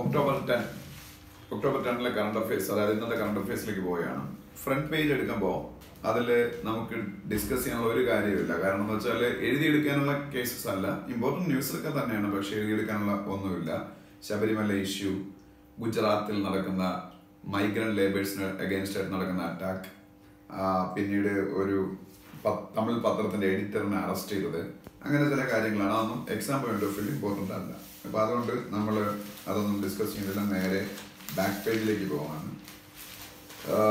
October 10 current affairs, അതായത് ഇന്നത്തെ current അഫയേഴ്സിലേക്ക് പോവുകയാണ്. ഫ്രണ്ട് പേജ് എടുക്കുമ്പോൾ അതിൽ നമുക്ക് ഡിസ്കസ് ചെയ്യാനുള്ള ഒരു കാര്യമില്ല. കാരണം എന്ന് വെച്ചാൽ എഴുതിയെടുക്കാനുള്ള കേസസ് അല്ല, ഇമ്പോർട്ടൻറ്റ് ന്യൂസൊക്കെ തന്നെയാണ്, പക്ഷേ എഴുതിയെടുക്കാനുള്ള ഒന്നുമില്ല. ശബരിമല ഇഷ്യൂ, ഗുജറാത്തിൽ നടക്കുന്ന മൈഗ്രന്റ് ലേബേഴ്സിന് അഗേൻസ്റ്റ് ആയിട്ട് നടക്കുന്ന അറ്റാക്ക്, പിന്നീട് ഒരു തമിഴ് പത്രത്തിന്റെ എഡിറ്ററിനെ അറസ്റ്റ് ചെയ്തത്, അങ്ങനെ ചില കാര്യങ്ങളാണ്. അതൊന്നും exam point of view important അല്ല. അപ്പോൾ അതുകൊണ്ട് നമ്മൾ അതൊന്നും ഡിസ്കസ് ചെയ്യുന്നില്ല, നേരെ ബാക്ക് പേജിലേക്ക് പോകാനാണ്.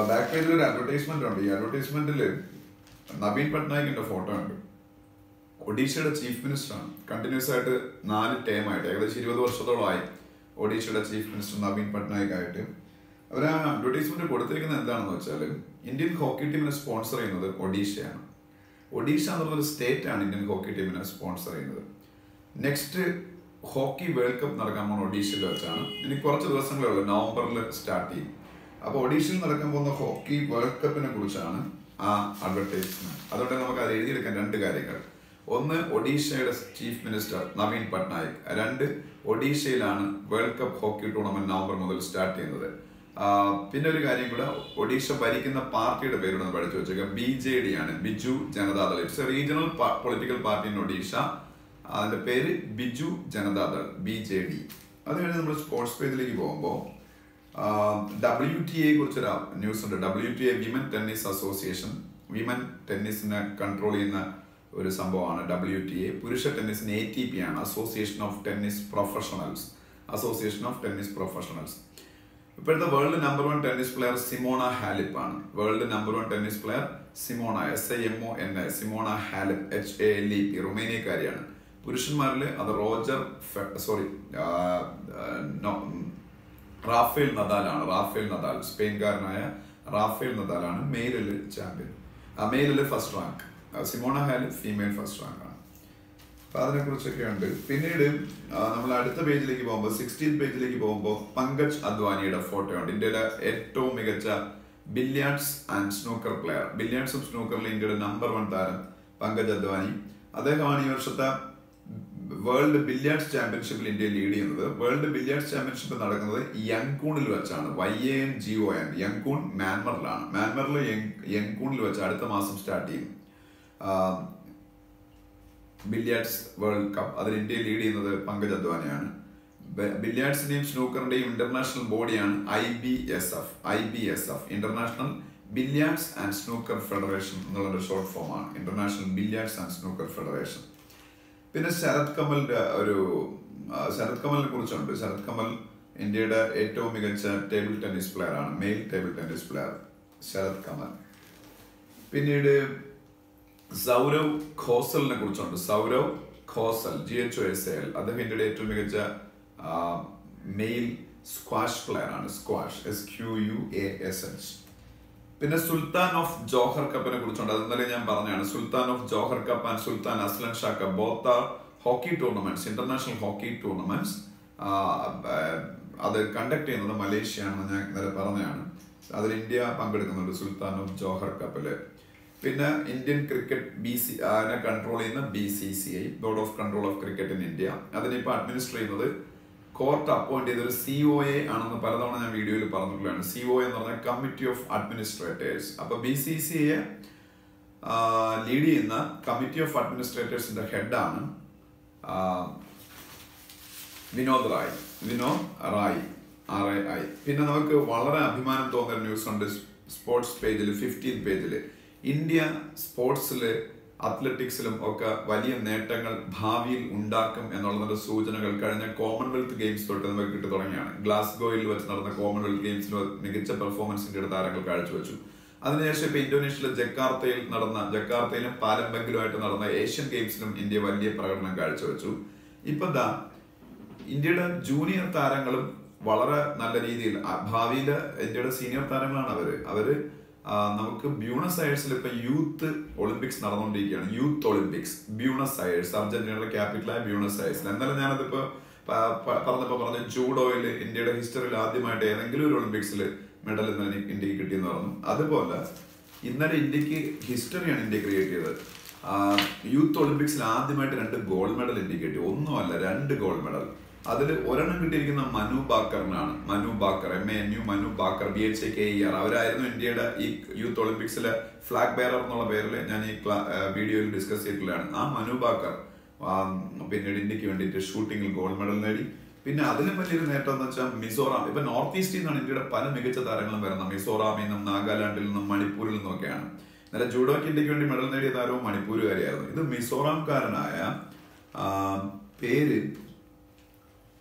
ബാക്ക് പേജിൽ ഒരു അഡ്വർടൈസ്മെന്റ് ഉണ്ട്. ഈ അഡ്വർടൈസ്മെന്റിൽ നവീൻ പട്നായിക്കിന്റെ ഫോട്ടോ ഉണ്ട്. ഒഡീഷയുടെ ചീഫ് മിനിസ്റ്ററാണ്. കണ്ടിന്യൂസ് ആയിട്ട് 4 ടേമായിട്ട് ഏകദേശം 20 വർഷത്തോളമായി ഒഡീഷയുടെ ചീഫ് മിനിസ്റ്റർ നവീൻ പട്നായിക് ആയിട്ട്. അവർ ആ അഡ്വർടൈസ്മെന്റ് കൊടുത്തിരിക്കുന്നത് എന്താണെന്ന് വെച്ചാൽ, ഇന്ത്യൻ ഹോക്കി ടീമിനെ സ്പോൺസർ ചെയ്യുന്നത് ഒഡീഷയാണ്. ഒഡീഷ എന്നുള്ളൊരു സ്റ്റേറ്റ് ആണ് ഇന്ത്യൻ ഹോക്കി ടീമിനെ സ്പോൺസർ ചെയ്യുന്നത്. നെക്സ്റ്റ് ഹോക്കി വേൾഡ് കപ്പ് നടക്കാൻ പോകുന്ന ഒഡീഷയിൽ വെച്ചാണ്. ഇനി കുറച്ച് ദിവസങ്ങളേ ഉള്ളൂ, നവംബറിൽ സ്റ്റാർട്ട് ചെയ്യും. അപ്പോൾ ഒഡീഷയിൽ നടക്കാൻ പോകുന്ന ഹോക്കി വേൾഡ് കപ്പിനെ കുറിച്ചാണ് ആ അഡ്വർടൈസ്മെന്റ്. അതുകൊണ്ട് നമുക്ക് അത് എഴുതിയെടുക്കാൻ 2 കാര്യങ്ങൾ. ഒന്ന്, ഒഡീഷയുടെ ചീഫ് മിനിസ്റ്റർ നവീൻ പട്നായിക്. 2, ഒഡീഷയിലാണ് world cup hockey tournament November മുതൽ സ്റ്റാർട്ട് ചെയ്യുന്നത്. പിന്നെ ഒരു കാര്യം കൂടെ, ഒഡീഷ ഭരിക്കുന്ന പാർട്ടിയുടെ പേരോട് പഠിച്ചു വെച്ചേക്കാം. BJD ആണ്, Biju Janata Dal. It's A regional political party in Odisha. അതിന്റെ പേര് ബിജു ജനതാദൾ, BJD. അത് കഴിഞ്ഞ് നമ്മൾ സ്പോർട്സ് പേജിലേക്ക് പോകുമ്പോൾ WTA കുറിച്ചൊരു ന്യൂസ് ഉണ്ട്. WTA women tennis association, women ടെന്നീസിനെ കൺട്രോൾ ചെയ്യുന്ന ഒരു സംഭവമാണ് WTA. പുരുഷ ടെന്നീസിന് ATP ആണ്, അസോസിയേഷൻ ഓഫ് ടെന്നീസ് പ്രൊഫഷണൽസ്. ഇപ്പോഴത്തെ world number 1 tennis player Simona Halep ആണ്. World number 1 tennis player Simona, SIMONA, Simona Halep, HALEP, റുമേനിയക്കാരിയാണ്. പുരുഷന്മാരിൽ അത് റാഫേൽ നദാൽ, സ്പെയിൻകാരനായ റാഫേൽ നദാലാണ് മെയിലിൽ ചാമ്പ്യൻ. മെയിലിൽ first rank. Simona Halep female first rank ആണ്. അപ്പൊ അതിനെ കുറിച്ചൊക്കെ ഉണ്ട്. പിന്നീട് നമ്മൾ അടുത്ത പേജിലേക്ക് പോകുമ്പോൾ 16th പേജിലേക്ക് പോകുമ്പോൾ പങ്കജ് അദ്വാനിയുടെ ഫോട്ടോ ഉണ്ട്. ഇന്ത്യയിലെ ഏറ്റവും മികച്ച ബില്യാർഡ്സ് ആൻഡ് സ്നൂക്കർ പ്ലെയർ. ബില്യാർഡ്സും സ്നൂക്കറിൽ ഇന്ത്യയുടെ നമ്പർ 1 താരം പങ്കജ് അദ്വാനി. അദ്ദേഹമാണ് ഈ വർഷത്തെ വേൾഡ് ബില്യാർഡ്സ് ചാമ്പ്യൻഷിപ്പിൽ ഇന്ത്യ ലീഡ് ചെയ്യുന്നത്. വേൾഡ് ബില്യാർഡ്സ് ചാമ്പ്യൻഷിപ്പ് നടക്കുന്നത് യങ്കൂണിൽ വെച്ചാണ്. YANGON, Yangon മ്യാൻമറിലാണ്. മ്യാൻമറിൽ യങ്കൂണിൽ വെച്ച് അടുത്ത മാസം സ്റ്റാർട്ട് ചെയ്യും ബില്യാർഡ്സ് വേൾഡ് കപ്പ്. അതിൽ ഇന്ത്യ ലീഡ് ചെയ്യുന്നത് പങ്കജ് അദ്വാനിയാണ്. ബില്യാർഡ്സിന്റെയും സ്നൂക്കറിന്റെയും ഇന്റർനാഷണൽ ബോഡിയാണ് IBSF, international billiards and snooker federation എന്നുള്ളൊരു ഷോർട്ട് ഫോമാണ്. International billiards and snooker federation. പിന്നെ ശരത് കമലിനെ കുറിച്ചുണ്ട്. ശരത് കമൽ ഇന്ത്യയുടെ ഏറ്റവും മികച്ച ടേബിൾ ടെന്നീസ് പ്ലെയർ ആണ്, male table tennis player Sharath Kamal. പിന്നീട് സൗരവ് ഖോസലിനെ കുറിച്ചുണ്ട്. സൗരവ് ഖോസൽ, GHOSAL. അദ്ദേഹം ഇന്ത്യയുടെ ഏറ്റവും മികച്ച മെയിൽ സ്ക്വാഷ് പ്ലെയർ ആണ്. Squash, SQUASH. പിന്നെ സുൽത്താൻ ഓഫ് ജോഹർ കപ്പിനെ കുറിച്ചുണ്ട്. അത് ഇന്നലെ ഞാൻ പറഞ്ഞാണ്. Sultan of Johor cup and Sultan Azlan Shah cup, both are hockey tournaments, international hockey tournaments. അത് കണ്ടക്ട് ചെയ്യുന്നത് മലേഷ്യ ആണെന്ന് ഞാൻ ഇന്നലെ പറഞ്ഞതാണ്. അതിൽ ഇന്ത്യ പങ്കെടുക്കുന്നുണ്ട് സുൽത്താൻ ഓഫ് ജോഹർ കപ്പില്. പിന്നെ ഇന്ത്യൻ ക്രിക്കറ്റ് അതിനെ കൺട്രോൾ ചെയ്യുന്ന BCCI, board of control of cricket in India. അതിനിപ്പോൾ അഡ്മിനിസ്റ്റർ ചെയ്യുന്നത് കോർട്ട് അപ്പോയിന്റ് ചെയ്ത ഒരു COA ആണെന്ന് പലതവണ ഞാൻ വീഡിയോയിൽ പറഞ്ഞിട്ടുള്ളതാണ്. COA എന്ന് പറഞ്ഞാൽ കമ്മിറ്റി ഓഫ് അഡ്മിനിസ്ട്രേറ്റേഴ്സ്. അപ്പൊ BCCIയെ ലീഡ് ചെയ്യുന്ന കമ്മിറ്റി ഓഫ് അഡ്മിനിസ്ട്രേറ്റേഴ്സിന്റെ ഹെഡാണ് വിനോദ് റായ്, RAI. പിന്നെ നമുക്ക് വളരെ അഭിമാനം തോന്നുന്ന ന്യൂസ് ഉണ്ട് സ്പോർട്സ് പേജിൽ. 15th പേജിൽ ഇന്ത്യ സ്പോർട്സിൽ, അത്ലറ്റിക്സിലും ഒക്കെ വലിയ നേട്ടങ്ങൾ ഭാവിയിൽ ഉണ്ടാക്കും എന്നുള്ളതിന്റെ സൂചനകൾ കഴിഞ്ഞ കോമൺവെൽത്ത് ഗെയിംസ് തൊട്ട് നമുക്ക് കിട്ടി തുടങ്ങിയാണ്. ഗ്ലാസ്ഗോയിൽ വെച്ച് നടന്ന കോമൺവെൽത്ത് ഗെയിംസിൽ മികച്ച പെർഫോമൻസ് ഇന്ത്യയുടെ താരങ്ങൾ കാഴ്ചവെച്ചു. അതിനുശേഷം ഇപ്പൊ ഇന്തോനേഷ്യയിലെ ജക്കാർത്തയിലും പാലംബെങ്കിലുമായിട്ട് നടന്ന ഏഷ്യൻ ഗെയിംസിലും ഇന്ത്യ വലിയ പ്രകടനം കാഴ്ചവെച്ചു. ഇപ്പൊ ഇന്ത്യയുടെ ജൂനിയർ താരങ്ങളും വളരെ നല്ല രീതിയിൽ, ഭാവിയിലെ ഇന്ത്യയുടെ സീനിയർ താരങ്ങളാണ് അവര് നമുക്ക് ബ്യൂണസ് അയേഴ്സിൽ ഇപ്പൊ യൂത്ത് ഒളിമ്പിക്സ് നടന്നുകൊണ്ടിരിക്കുകയാണ്. യൂത്ത് ഒളിമ്പിക്സ് ബ്യൂണസ് അയേഴ്സ്, അർജന്റീനയുടെ ക്യാപിറ്റലായ ബ്യൂണസ് അയേഴ്സിൽ. എന്നാലും ഞാനതിപ്പോ പറഞ്ഞു, ജൂഡോയിൽ ഇന്ത്യയുടെ ഹിസ്റ്ററിയിൽ ആദ്യമായിട്ട് ഏതെങ്കിലും ഒരു ഒളിമ്പിക്സിൽ മെഡൽ ഇന്നലെ ഇന്ത്യക്ക് കിട്ടിയെന്ന് പറഞ്ഞു. അതുപോലെ ഇന്നലെ ഇന്ത്യക്ക് ഹിസ്റ്ററിയാണ് ഇന്ത്യ ക്രിയേറ്റ് ചെയ്തത്. യൂത്ത് ഒളിമ്പിക്സിൽ ആദ്യമായിട്ട് 2 ഗോൾഡ് മെഡൽ ഇന്ത്യക്ക് കിട്ടി. ഒന്നുമല്ല, 2 ഗോൾഡ് മെഡൽ. അതിൽ ഒരെണ്ണം കിട്ടിയിരിക്കുന്ന മനു ബാക്കറിനാണ്. Manu ബാക്കർ, MANU, Manu ബാക്കർ, BHAKER. അവരായിരുന്നു ഇന്ത്യയുടെ ഈ യൂത്ത് ഒളിമ്പിക്സിലെ ഫ്ലാഗ് ബെയറർ എന്നുള്ള പേരിൽ ഞാൻ ഈ വീഡിയോയിൽ ഡിസ്കസ് ചെയ്തിട്ടുള്ളതാണ്. ആ മനു ബാക്കർ പിന്നീട് ഇന്ത്യക്ക് വേണ്ടിയിട്ട് ഷൂട്ടിങ്ങിൽ ഗോൾഡ് മെഡൽ നേടി. പിന്നെ അതിലും വലിയൊരു നേട്ടം എന്ന് വെച്ചാൽ മിസോറാം, ഇപ്പൊ നോർത്ത് ഈസ്റ്റിൽ നിന്നാണ് ഇന്ത്യയുടെ പല മികച്ച താരങ്ങളും വരുന്നത്. മിസോറാമിൽ നിന്നും നാഗാലാൻഡിൽ നിന്നും മണിപ്പൂരിൽ നിന്നൊക്കെയാണ്. നേരെ ജൂഡോക്ക് ഇന്ത്യക്ക് വേണ്ടി മെഡൽ നേടിയ താരവും മണിപ്പൂരുകാരിയായിരുന്നു. ഇത് മിസോറാംകാരനായ പേര്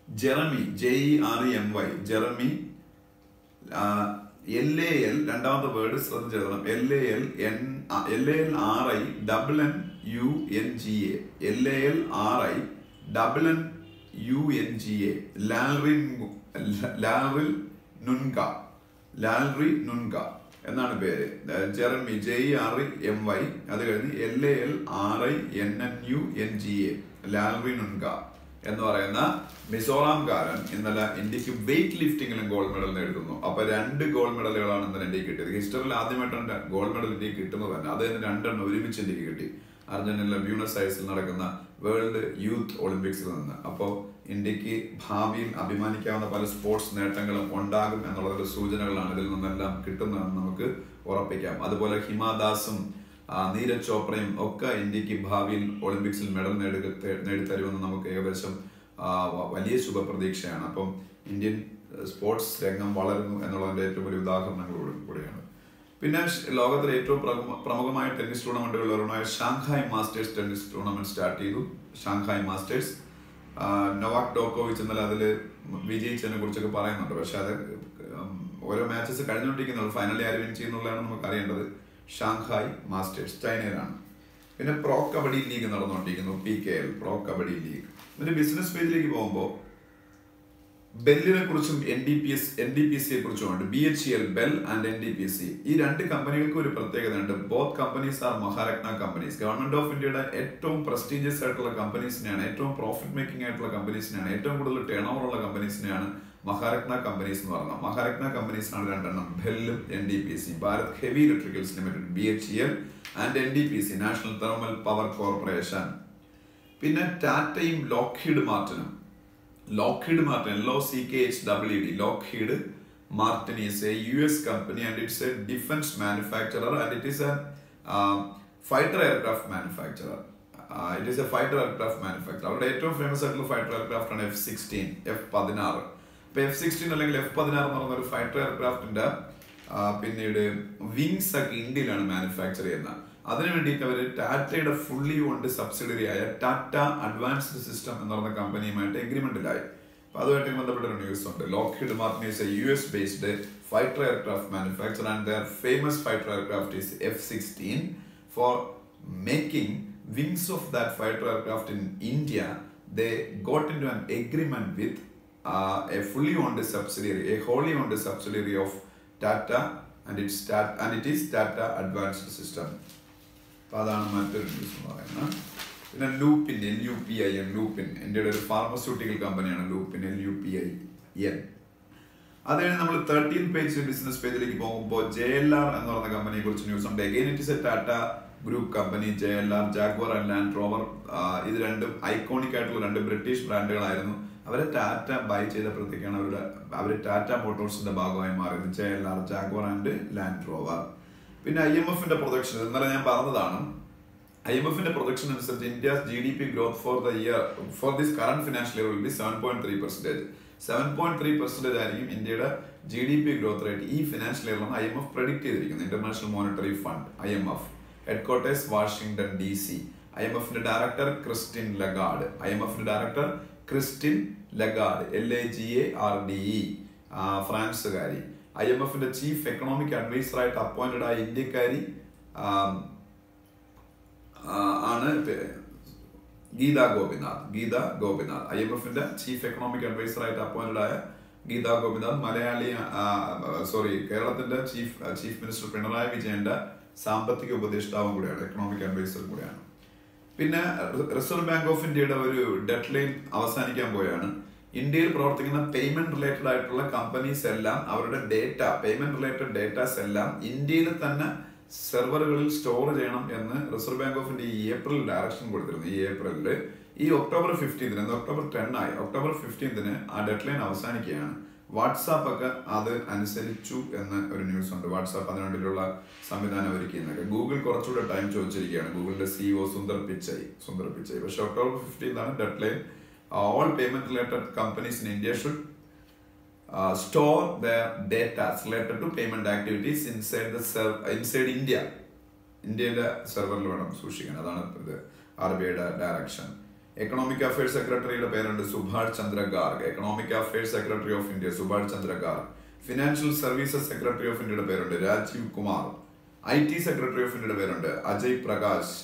ജെറമി, JEREMY, ജെറമി, LAL, രണ്ടാമത്തെ വേർഡ് ശ്രദ്ധിച്ചെഴുതണം, LALRINNUNGA, ലാൽറി നുൻക എന്നാണ് പേര്. ജെറമി, JEREMY, അത് കഴിഞ്ഞ് LALRINNUNGA, ലാൽറി നുൻക എന്ന് പറയുന്ന മിസോറാംകാരൻ ഇന്നലെ ഇന്ത്യക്ക് വെയിറ്റ് ലിഫ്റ്റിംഗിലും ഗോൾഡ് മെഡൽ നേടുന്നു. അപ്പൊ 2 ഗോൾഡ് മെഡലുകളാണ് ഇന്നലെ ഇന്ത്യക്ക് കിട്ടിയത്. ഹിസ്റ്ററിയിൽ ആദ്യമായിട്ടാണ് ഗോൾഡ് മെഡൽ ഇന്ത്യക്ക് കിട്ടുന്നത് തന്നെ. അത് തന്നെ 2 ഒരുമിച്ച് ഇന്ത്യക്ക് കിട്ടി. അർജന്റീനയിലെ ബ്യൂണസ് ഐറിസിൽ നടക്കുന്ന വേൾഡ് യൂത്ത് ഒളിമ്പിക്സിൽ നിന്ന്. അപ്പോൾ ഇന്ത്യക്ക് ഭാവിയിൽ അഭിമാനിക്കാവുന്ന പല സ്പോർട്സ് നേട്ടങ്ങളും ഉണ്ടാകും എന്നുള്ളതിന്റെ സൂചനകളാണ് ഇതിൽ നിന്നെല്ലാം കിട്ടുന്നതെന്ന് നമുക്ക് ഉറപ്പിക്കാം. അതുപോലെ ഹിമാദാസും നീരജ് ചോപ്രയും ഒക്കെ ഇന്ത്യക്ക് ഭാവിയിൽ ഒളിമ്പിക്സിൽ മെഡൽ നേടിത്തരുമെന്ന് നമുക്ക് ഏകദേശം വലിയ ശുഭപ്രതീക്ഷയാണ്. അപ്പം ഇന്ത്യൻ സ്പോർട്സ് രംഗം വളരുന്നു എന്നുള്ളതിന്റെ ഏറ്റവും വലിയ ഉദാഹരണങ്ങളോടും കൂടിയാണ്. പിന്നെ ലോകത്തിലെ ഏറ്റവും പ്രമുഖമായ ടെന്നീസ് ടൂർണമെന്റുകളിലൊന്നായ Shanghai masters tennis tournament start ചെയ്തു. ഷാങ്ഹായ് മാസ്റ്റേഴ്സ്, നൊവാക് ജോക്കോവിച്ച് ഇന്നലെ അതിൽ വിജയിച്ചതിനെ കുറിച്ചൊക്കെ പറയുന്നുണ്ട്. പക്ഷെ അത് ഓരോ മാച്ചസ് കഴിഞ്ഞുകൊണ്ടിരിക്കുന്നുള്ളൂ. ഫൈനലി ആര് വിൻ ചെയ്യുന്നുള്ളതാണ് നമുക്ക് അറിയേണ്ടത്. ഷാങ്ഹായ് മാസ്റ്റേഴ്സ് ചൈനയിലാണ്. പിന്നെ പ്രോ കബഡി ലീഗ് നടന്നുകൊണ്ടിരിക്കുന്നു, PKL, പ്രോ കബഡി ലീഗ്. ഇതിന്റെ ബിസിനസ് പേജിലേക്ക് പോകുമ്പോൾ ബെല്ലിനെ കുറിച്ചും NDPC കുറിച്ചുമുണ്ട്. BHEL, BHEL and NDPC. ഈ 2 കമ്പനികൾക്ക് ഒരു പ്രത്യേകതയുണ്ട്. Both companies are Maharatna companies. Government of ഇന്ത്യയുടെ ഏറ്റവും പ്രസ്റ്റീജിയസ് ആയിട്ടുള്ള കമ്പനീസിനെയാണ്, ഏറ്റവും പ്രോഫിറ്റ് മേക്കിംഗ് ആയിട്ടുള്ള കമ്പനീസിനെയാണ്, ഏറ്റവും കൂടുതൽ ടേൺ ഓവർ ഉള്ള കമ്പനീസിനെയാണ് മഹാരത്ന കമ്പനീസ് എന്ന് പറഞ്ഞത്. മഹാരത്ന കമ്പനീസ് ആണ് 2 ബെല്ലും NDPC. Bharat heavy electricals limited, BHEL, and NDPC, national thermal power corporation. പിന്നെ ടാറ്റയും Lockheed മാർട്ടിനും. Lockheed Martin, LOCKHED, Lockheed Martin is a US company and it's a defense manufacturer and it is a fighter aircraft manufacturer. It is a fighter aircraft manufacturer. അവരുടെ ഏറ്റവും famous ആയിട്ടുള്ള fighter aircraft ആണ് F-16, F-16. ഇപ്പൊ F-16 അല്ലെങ്കിൽ F-16 എന്ന് പറയുന്ന ഒരു fighter എയർക്രാഫ്റ്റിന്റെ പിന്നീട് വിങ്സ് ഒക്കെ ഇന്ത്യയിലാണ് മാനുഫാക്ചർ ചെയ്യുന്നത്. അതിനു വേണ്ടിയിട്ട് അവർ ടാറ്റയുടെ ഫുള്ളി ഓൺഡ് സബ്സിഡറി ആയ ടാറ്റ അഡ്വാൻസ്ഡ് സിസ്റ്റം എന്ന് പറയുന്ന കമ്പനിയുമായിട്ട് എഗ്രിമെന്റിലായി. അപ്പൊ അതുമായിട്ട് ബന്ധപ്പെട്ട ഒരു ന്യൂസ് ഉണ്ട്. Lockheed Martin is A US based fighter aircraft manufacturer and their famous fighter aircraft is F-16. For making wings of that fighter aircraft in India, they got into an agreement with a fully owned subsidiary, a wholly owned subsidiary of Tata, and it is Tata Advanced System. അതാണ് മറ്റൊരു news എന്ന് പറയുന്നത്. പിന്നെ Lupin, LUPIN, Lupin ഇന്ത്യയുടെ ഒരു pharmaceutical കമ്പനിയാണ് Lupin, LUPIN. അത് കഴിഞ്ഞ് നമ്മൾ 13th പേജ് ബിസിനസ് പേജിലേക്ക് പോകുമ്പോൾ JLR എന്ന് പറയുന്ന കമ്പനിയെ കുറിച്ച് ന്യൂസ് ഉണ്ട്. Again it is A Tata group company. JLR, Jaguar and land rover, ഇത് 2 ഐക്കോണിക് ആയിട്ടുള്ള 2 ബ്രിട്ടീഷ് ബ്രാൻഡുകളായിരുന്നു. അവരെ ടാറ്റ ബൈ ചെയ്തപ്പോഴത്തേക്കാണ് അവർ ടാറ്റ മോട്ടോഴ്സിന്റെ ഭാഗമായി മാറിയത്. JLR, Jaguar and land rover. പിന്നെ IMFന്റെ പ്രൊജക്ഷൻ ഇന്നലെ ഞാൻ പറഞ്ഞതാണ്. IMFന്റെ പ്രൊജക്ഷൻ അനുസരിച്ച് India's GDP growth for this current financial year will be 7.3%. 7.3% ആയിരിക്കും ഇന്ത്യയുടെ GDP ഗ്രോത്ത് റേറ്റ് ഈ ഫിനാൻഷ്യൽ ഇയറിലാണ് IMF പ്രഡിക്ട് ചെയ്തിരിക്കുന്നത്. International monetary fund, IMF, headquarters Washington DC. IMFന്റെ ഡയറക്ടർ ക്രിസ്റ്റിൻ ലഗാർഡ്, LAGARDE, ഫ്രാൻസുകാരി. IMFന്റെ ചീഫ് എക്കണോമിക് അഡ്വൈസറായിട്ട് അപ്പോയിന്റഡ് ആയ ഇന്ത്യക്കാരി ആണ് ഗീത ഗോപിനാഥ്. IMFന്റെ ചീഫ് എക്കണോമിക് അഡ്വൈസറായിട്ട് അപ്പോയിന്റഡ് ആയ ഗീത ഗോപിനാഥ് കേരളത്തിന്റെ ചീഫ് മിനിസ്റ്റർ പിണറായി വിജയന്റെ സാമ്പത്തിക ഉപദേഷ്ടാവും കൂടെയാണ്, എക്കണോമിക് അഡ്വൈസർ കൂടെയാണ്. പിന്നെ റിസർവ് ബാങ്ക് ഓഫ് ഇന്ത്യയുടെ ഒരു ഡെഡ് ലൈൻ അവസാനിക്കാൻ പോയാണ്. ഇന്ത്യയിൽ പ്രവർത്തിക്കുന്ന പേയ്മെന്റ് റിലേറ്റഡ് ആയിട്ടുള്ള കമ്പനീസ് എല്ലാം അവരുടെ പേയ്മെന്റ് റിലേറ്റഡ് ഡേറ്റാസ് എല്ലാം ഇന്ത്യയിൽ തന്നെ സെർവറുകളിൽ സ്റ്റോർ ചെയ്യണം എന്ന് റിസർവ് ബാങ്ക് ഓഫ് ഇന്ത്യ ഈ ഏപ്രിൽ ഡയറക്ഷൻ കൊടുത്തിരുന്നു. ഈ ഏപ്രിലിൽ ഈ ഒക്ടോബർ 15 ഒക്ടോബർ 10 ആയി. ഒക്ടോബർ 15 ആ ഡെഡ് ലൈൻ അവസാനിക്കുകയാണ്. വാട്സാപ്പ് ഒക്കെ അത് അനുസരിച്ചു എന്ന ഒരു ന്യൂസ് ഉണ്ട്. വാട്സാപ്പ് അതിനുവേണ്ടിയുള്ള സംവിധാനം ഒരുക്കിയെന്നൊക്കെ. ഗൂഗിൾ കുറച്ചുകൂടെ ടൈം ചോദിച്ചിരിക്കുകയാണ്. ഗൂഗിളിന്റെ CEO സുന്ദർ പിച്ചൈ. പക്ഷെ October 15 dead line. All payment related companies in India should store their data related to payment activities inside India. ഇന്ത്യയുടെ സെർവറിൽ വേണം സൂക്ഷിക്കാൻ. അതാണ് ഇത് RBIയുടെ ഡയറക്ഷൻ. എക്കണോമിക് അഫയേഴ്സ് സെക്രട്ടറിയുടെ പേരുണ്ട് Subhash Chandra Garg. Economic affairs secretary of India Subhash Chandra Garg. Financial services secretary of ഇന്ത്യയുടെ പേരുണ്ട് Rajeev Kumar. IT secretary of ഇന്ത്യയുടെ പേരുണ്ട് അജയ് പ്രകാശ്.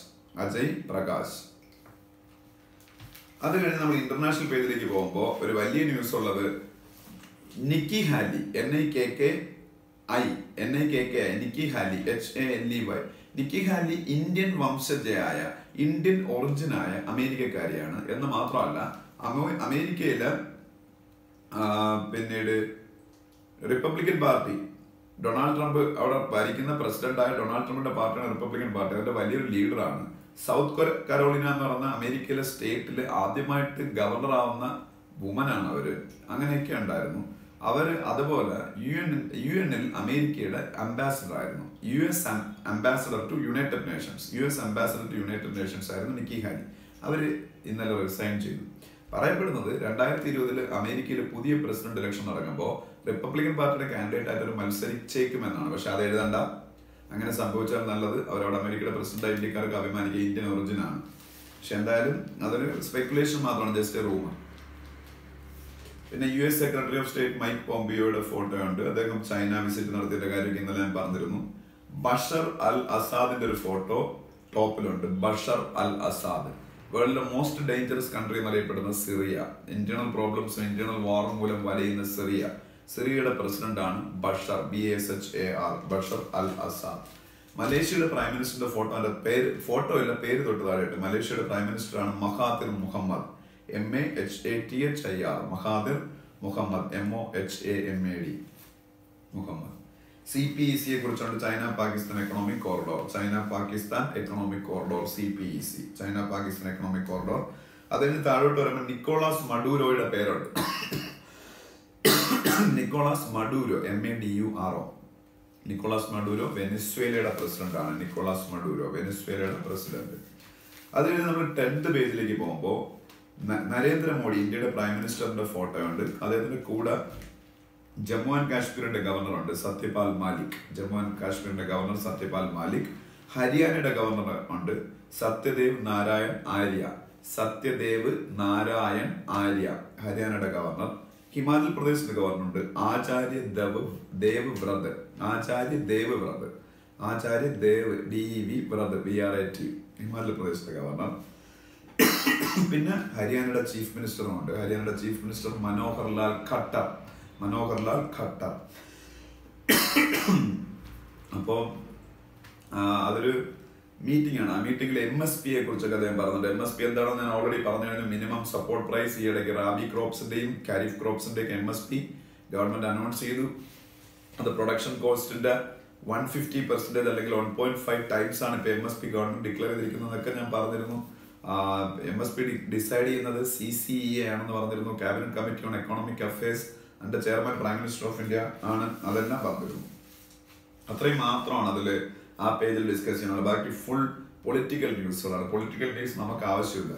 അത് കഴിഞ്ഞ് നമ്മൾ ഇന്റർനാഷണൽ പേജിലേക്ക് പോകുമ്പോൾ ഒരു വലിയ ന്യൂസ് ഉള്ളത് Nikki Haley. NIKKI Nikki Haley HALEY. Nikki Haley Indian വംശജയായ ഇന്ത്യൻ ഒറിജിനായ അമേരിക്കക്കാരിയാണ് എന്ന് മാത്രമല്ല അമേരിക്കയില് പിന്നീട് റിപ്പബ്ലിക്കൻ പാർട്ടി ഡൊണാൾഡ് ട്രംപ് അവിടെ ഭരിക്കുന്ന പ്രസിഡന്റായ ഡൊണാൾഡ് ട്രംപിന്റെ പാർട്ടിയാണ് റിപ്പബ്ലിക്കൻ പാർട്ടി. അതിന്റെ വലിയൊരു ലീഡറാണ്. സൗത്ത് കരോളിന എന്ന് പറഞ്ഞ അമേരിക്കയിലെ സ്റ്റേറ്റിൽ ആദ്യമായിട്ട് ഗവർണർ ആവുന്ന വുമനാണ് അവര്. അങ്ങനെയൊക്കെ ഉണ്ടായിരുന്നു അവര്. അതുപോലെ UN അമേരിക്കയുടെ അംബാസിഡർ ആയിരുന്നു. US ambassador to United Nations ആയിരുന്നു നിക്കി ഹാലി. അവര് ഇന്നലെ റിസൈൻ ചെയ്തു. പറയപ്പെടുന്നത് 2020 അമേരിക്കയിൽ പുതിയ പ്രസിഡന്റ് ഇലക്ഷൻ നടക്കുമ്പോൾ റിപ്പബ്ലിക്കൻ പാർട്ടിയുടെ കാൻഡിഡേറ്റ് ആയിട്ട് ഒരു മത്സരിച്ചേക്കുമെന്നാണ്. പക്ഷെ അത് എഴുതണ്ട. അങ്ങനെ സംഭവിച്ചാൽ നല്ലത്. അവരവിടെ അമേരിക്കയുടെ പ്രസിഡന്റ് ഇന്ത്യക്കാർക്ക് അഭിമാനിക്കുക ഇന്ത്യൻ ഒറിജിൻ ആണ്. പക്ഷെ എന്തായാലും അതൊരു സ്പെക്കുലേഷൻ മാത്രമാണ്, ജസ്റ്റ് എ റൂമർ. പിന്നെ US secretary of state Mike പോംപിയോയുടെ ഫോട്ടോ ഉണ്ട്. അദ്ദേഹം ചൈന വിസിറ്റ് നടത്തിയ കാര്യം ഇന്നലെ ഞാൻ പറഞ്ഞിരുന്നു. ബഷർ അൽ അസാദിന്റെ ഒരു ഫോട്ടോ ടോപ്പിലുണ്ട്. ബഷർ അൽ അസാദ് വേൾഡിലെ മോസ്റ്റ് ഡേഞ്ചറസ് കൺട്രി എന്നറിയപ്പെടുന്ന സിറിയ. ഇന്റേണൽ പ്രോബ്ലംസും ഇന്റേണൽ വാറും മൂലം വലയുന്ന സിറിയയുടെ പ്രസിഡന്റ് ആണ് Bashar BASHAR Bashar al Assad. മലേഷ്യയുടെ പ്രൈം മിനിസ്റ്ററിന്റെ ഫോട്ടോ ഇല്ല, പേര് തൊട്ട് താഴെയിട്ട്. മലേഷ്യയുടെ പ്രൈം മിനിസ്റ്റർ ആണ് Mahathir Mohamad. MAHATHIR Mahathir Mohamad. MOHAMAD Mohamad. CPEC കുറിച്ചുണ്ട്. China Pakistan economic corridor. CPEC China Pakistan economic corridor. അതിന് താഴോട്ട് വരുമ്പോൾ നിക്കോളാസ് മഡൂരോയുടെ പേരുണ്ട്. Nicolas Maduro MADURO. Nicolas മഡൂരോ വെനസ്വേലയുടെ president ആണ്. വെനസ്വേലയുടെ പ്രസിഡന്റ്. അതിന് നമ്മൾ 10th പേജിലേക്ക് പോകുമ്പോൾ നരേന്ദ്രമോദി ഇന്ത്യയുടെ പ്രൈം മിനിസ്റ്ററിന്റെ ഫോട്ടോ ഉണ്ട്. അദ്ദേഹത്തിന്റെ കൂടെ ജമ്മു ആൻഡ് കാശ്മീരിന്റെ ഗവർണർ ഉണ്ട് സത്യപാൽ മാലിക്. ഹരിയാനയുടെ ഗവർണർ ഉണ്ട് സത്യദേവ് നാരായൺ ആര്യ. ഹരിയാനയുടെ ഗവർണർ. ഹിമാചൽ പ്രദേശിന്റെ ഗവർണർ ഉണ്ട് ആചാര്യ ദേവ് വ്രത്. DEV Vrat VRAT. ഹിമാചൽ പ്രദേശിന്റെ ഗവർണർ. പിന്നെ ഹരിയാനയുടെ ചീഫ് മിനിസ്റ്ററും ഉണ്ട്. ഹരിയാനയുടെ ചീഫ് മിനിസ്റ്റർ മനോഹർ ലാൽ ഖട്ടർ. അപ്പോൾ അതൊരു മീറ്റിംഗ് ആണ്. ആ മീറ്റിംഗിൽ MSP കുറിച്ചൊക്കെ അദ്ദേഹം പറഞ്ഞിട്ടുണ്ട്. MSP എന്താണെന്ന് ഞാൻ ഓൾറെഡി പറഞ്ഞു കഴിഞ്ഞു. Minimum support price. ഈയിടയ്ക്ക് റാബി ക്രോപ്സിന്റെയും ഖരീഫ് ക്രോപ്സിന്റെയും MSP ഗവൺമെന്റ് അനൗൺസ് ചെയ്തു. അത് പ്രൊഡക്ഷൻ കോസ്റ്റിന്റെ 150% അല്ലെങ്കിൽ 1.5 ടൈംസ് ആണ് ഇപ്പൊ MSP ഗവൺമെന്റ് ഡിക്ലെയർ ചെയ്തിരിക്കുന്നതൊക്കെ ഞാൻ പറഞ്ഞിരുന്നു. MSP ഡിസൈഡ് ചെയ്യുന്നത് CCEA ആണെന്ന് പറഞ്ഞിരുന്നു. Cabinet committee on economic affairs. അതിന്റെ chairman prime minister of India ആണ്. അതെല്ലാം പറഞ്ഞിരുന്നു. അത്രയും മാത്രമാണ് അതിൽ ആ പേജിൽ ഡിസ്കസ് ചെയ്യുന്നത്. ബാക്കി ഫുൾ പൊളിറ്റിക്കൽ ന്യൂസുകളാണ്. പൊളിറ്റിക്കൽ ന്യൂസ് നമുക്ക് ആവശ്യമില്ല.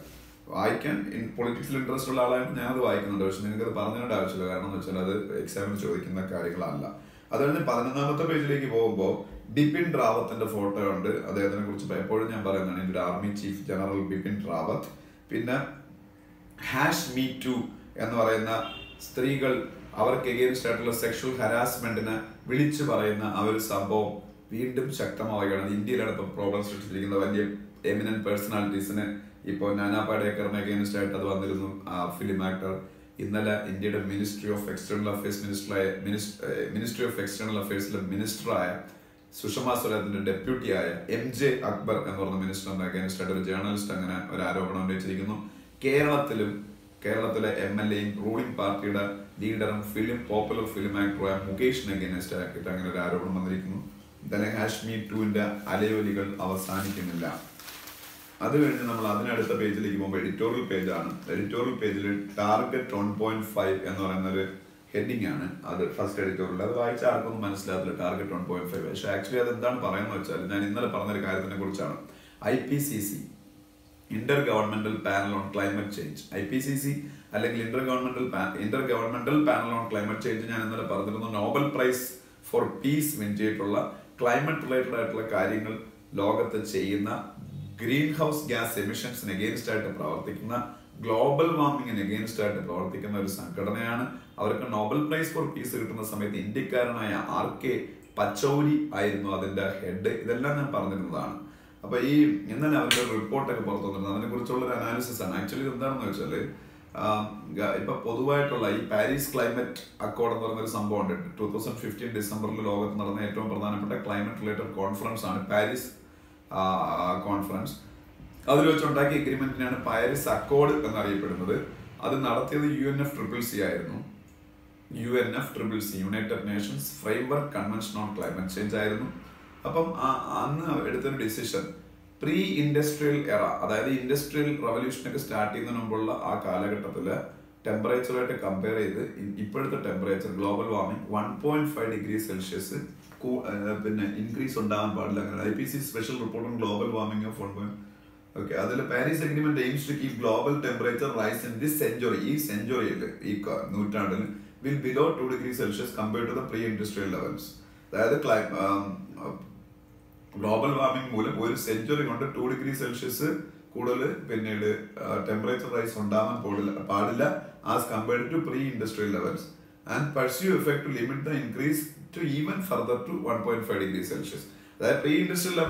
വായിക്കാൻ പൊളിറ്റിക്സിൽ ഇൻട്രസ്റ്റ് ഉള്ള ആളായിട്ട് ഞാനത് വായിക്കുന്നുണ്ട്. പക്ഷെ നിങ്ങൾക്കത് പറഞ്ഞിട്ട് ആവശ്യമില്ല. കാരണം എന്ന് വെച്ചാൽ അത് എക്സാമിന് ചോദിക്കുന്ന കാര്യങ്ങളല്ല. അതുകൊണ്ട് 11ാമത്തെ പേജിലേക്ക് പോകുമ്പോൾ ബിപിൻ റാവത്തിന്റെ ഫോട്ടോ ഉണ്ട്. അദ്ദേഹത്തിനെ കുറിച്ച് എപ്പോഴും ഞാൻ പറയുന്നതാണ്. ഇന്ത്യയുടെ army chief general Bipin Rawat. പിന്നെ #MeToo എന്ന് പറയുന്ന സ്ത്രീകൾ അവർക്ക് എഗെയിൻസ്റ്റ് ആയിട്ടുള്ള സെക്ഷൽ ഹരാസ്മെന്റിന് വിളിച്ചു പറയുന്ന ആ ഒരു സംഭവം വീണ്ടും ശക്തമാവുകയാണ്. ഇന്ത്യയിലാണ് ഇപ്പോൾ പ്രോബ്ലം സൃഷ്ടിച്ചിരിക്കുന്ന വലിയ എമിനന്റ് പേഴ്സണാലിറ്റീസിന്. ഇപ്പോൾ നാനാ പാടേക്കറിന് എഗെയിൻസ്റ്റ് ആയിട്ട് അത് വന്നിരുന്നു. Film actor. ഇന്നലെ ഇന്ത്യയുടെ മിനിസ്ട്രി ഓഫ് എക്സ്റ്റേണൽ അഫയേഴ്സിലെ മിനിസ്റ്ററായ സുഷമ സ്വരാജിന്റെ ഡെപ്യൂട്ടിയായ MJ അക്ബർ എന്ന് പറഞ്ഞ മിനിസ്റ്ററിന്റെ അഗേൻസ്റ്റ് ആയിട്ട് ഒരു ജേർണലിസ്റ്റ് അങ്ങനെ ഒരു ആരോപണം ഉന്നയിച്ചിരിക്കുന്നു. കേരളത്തിലെ MLA റൂളിംഗ് പാർട്ടിയുടെ ലീഡറും പോപ്പുലർ ഫിലിം ആക്ടറായ മുകേഷിന് അഗേൻസ്റ്റ് ആയിട്ട് അങ്ങനെ ഒരു ആരോപണം വന്നിരിക്കുന്നു. എന്തായാലും #MeTooന്റെ അലയൊലികൾ അവസാനിക്കുന്നില്ല. അത് കഴിഞ്ഞ് നമ്മൾ അതിനടുത്ത പേജിലേക്ക് പോകുമ്പോൾ എഡിറ്റോറിയൽ പേജാണ്. എഡിറ്റോറിയൽ പേജിൽ ടാർഗറ്റ് 1.5 എന്ന് പറയുന്ന ഒരു ഹെഡിങ് ആണ്. അത് ഫസ്റ്റ് എഡിറ്റോറിയൽ. അത് വായിച്ച ആർക്കൊന്നും മനസ്സിലാത്തില്ല ടാർഗറ്റ് 1.5. പക്ഷെ ആക്ച്വലി അത് എന്താണ് പറയുന്നത് വെച്ചാൽ, ഞാൻ ഇന്നലെ പറഞ്ഞൊരു കാര്യത്തിനെ കുറിച്ചാണ്. IPCC intergovernmental panel on climate change. IPCC അല്ലെങ്കിൽ intergovernmental panel on climate change ഞാൻ ഇന്നലെ പറഞ്ഞിരുന്നു. Nobel prize for peace win ചെയ്തിട്ടുള്ള ക്ലൈമറ്റ് റിലേറ്റഡ് ആയിട്ടുള്ള കാര്യങ്ങൾ ലോകത്ത് ചെയ്യുന്ന, ഗ്രീൻ ഹൗസ് ഗ്യാസ് എമിഷൻസിന് എഗെയിൻസ്റ്റ് ആയിട്ട് പ്രവർത്തിക്കുന്ന, ഗ്ലോബൽ വാർമിങ്ങിന് എഗെയിൻസ്റ്റ് ആയിട്ട് പ്രവർത്തിക്കുന്ന ഒരു സംഘടനയാണ്. അവർക്ക് നോബൽ പ്രൈസ് ഫോർ പീസ് കിട്ടുന്ന സമയത്ത് ഇന്ത്യക്കാരനായ RK പച്ചൗരി ആയിരുന്നു അതിന്റെ ഹെഡ്. ഇതെല്ലാം ഞാൻ പറഞ്ഞിരുന്നതാണ്. അപ്പൊ ഈ ഇന്നലെ അവരുടെ റിപ്പോർട്ടൊക്കെ പുറത്തു വന്നിരുന്നത് അതിനെ കുറിച്ചുള്ള ഒരു അനാലിസിസ് ആണ്. ആക്ച്വലി എന്താണെന്ന് വെച്ചാല്, ഇപ്പൊ പൊതുവായിട്ടുള്ള ഈ പാരീസ് ക്ലൈമറ്റ് അക്കോർഡ് എന്ന് പറയുന്ന ഒരു സംഭവം ഉണ്ട്. 2015 ഡിസംബറിൽ ലോകത്ത് നടന്ന ഏറ്റവും പ്രധാനപ്പെട്ട ക്ലൈമറ്റ് റിലേറ്റഡ് കോൺഫറൻസ് ആണ് പാരീസ് കോൺഫറൻസ്. അതിൽ വെച്ചുണ്ടാക്കിയ എഗ്രിമെന്റിനാണ് പാരീസ് അക്കോർഡ് എന്നറിയപ്പെടുന്നത്. അത് നടത്തിയത് UNFCCC ആയിരുന്നു. UNFCCC United Nations framework convention on climate change ആയിരുന്നു. അപ്പം അന്ന് എടുത്തൊരു ഡിസിഷൻ, പ്രീ ഇൻഡസ്ട്രിയൽ എറ, അതായത് ഇൻഡസ്ട്രിയൽ റവല്യൂഷനൊക്കെ സ്റ്റാർട്ട് ചെയ്യുന്നതിന് മുമ്പുള്ള ആ കാലഘട്ടത്തില് ടെമ്പറേച്ചറായിട്ട് കമ്പയർ ചെയ്ത് ഇപ്പോഴത്തെ temperature global warming 1.5 degree Celsius പിന്നെ ഇൻക്രീസ് ഉണ്ടാകാൻ പാടില്ല. അങ്ങനെ IPCC special report on global warming of 1. Okay, അതിൽ Paris agreement aims to keep global temperature rise in this century, ഈ സെഞ്ചുറിയിൽ ഈ നൂറ്റാണ്ടിൽ will below 2 degree Celsius compared to the pre industrial levels. അതായത് ഗ്ലോബൽ വാർമിംഗ് മൂലം ഒരു century കൊണ്ട് 2 degree Celsius കൂടുതൽ പിന്നീട് ടെമ്പറേച്ചർ റൈസ് ഉണ്ടാവാൻ പാടില്ല as compared to pre industrial levels and pursue effect to limit the increase to even further to 1.5 degree Celsius. അതായത് pre industrial